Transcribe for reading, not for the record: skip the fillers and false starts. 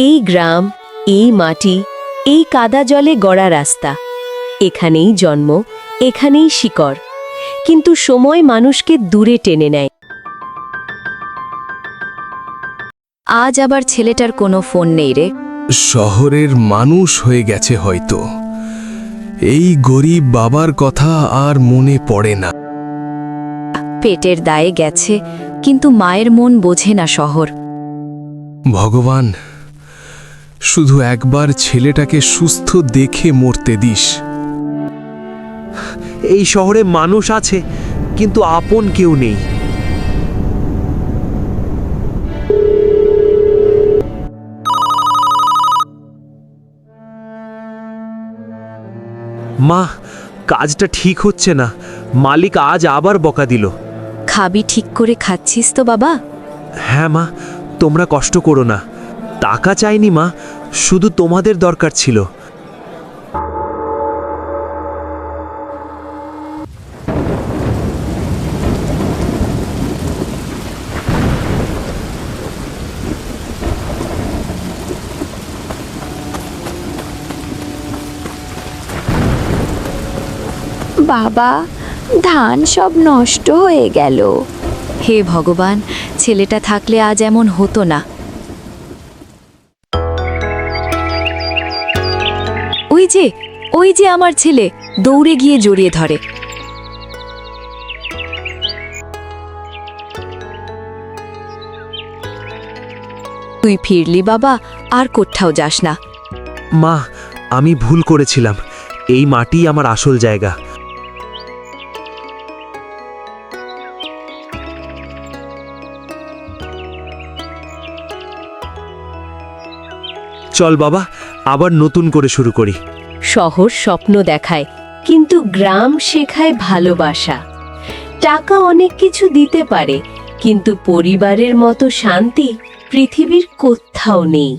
এই গ্রাম, এই মাটি, এই কাদা জলে গড়া রাস্তা, এখানেই জন্ম, এখানেই শিকড়। কিন্তু সময় মানুষকে দূরে টেনে নেয়। আজ আবার ছেলেটার কোনো ফোন নেই রে। শহরের মানুষ হয়ে গেছে হয়তো। এই গরিব বাবার কথা আর মনে পড়ে না। পেটের দায়ে গেছে, কিন্তু মায়ের মন বোঝে না শহর। ভগবান, শুধু একবার ছেলেটাকে সুস্থ দেখে মরতে দিস। এই শহরে মানুষ আছে, কিন্তু আপন কেউ নেই। মা, কাজটা ঠিক হচ্ছে না। মালিক আজ আবার বকা দিল। খাবি ঠিক করে খাচ্ছিস তো বাবা? হ্যাঁ মা, তোমরা কষ্ট করো না। টাকা চাইনি মা, শুধু তোমাদের দরকার ছিল। বাবা, ধান সব নষ্ট হয়ে গেল। হে ভগবান, ছেলেটা থাকলে আজ এমন হতো না। ওই যে আমার ছেলে দৌড়ে গিয়ে জড়িয়ে ধরে। তুই ফিরলি বাবা, আর কোথাও যাস না। মা, আমি ভুল করেছিলাম। এই মাটি আমার আসল জায়গা। চল বাবা, আবার নতুন করে শুরু করি। শহর স্বপ্ন দেখায়, কিন্তু গ্রাম শেখায় ভালোবাসা। টাকা অনেক কিছু দিতে পারে, কিন্তু পরিবারের মতো শান্তি পৃথিবীর কোথাও নেই।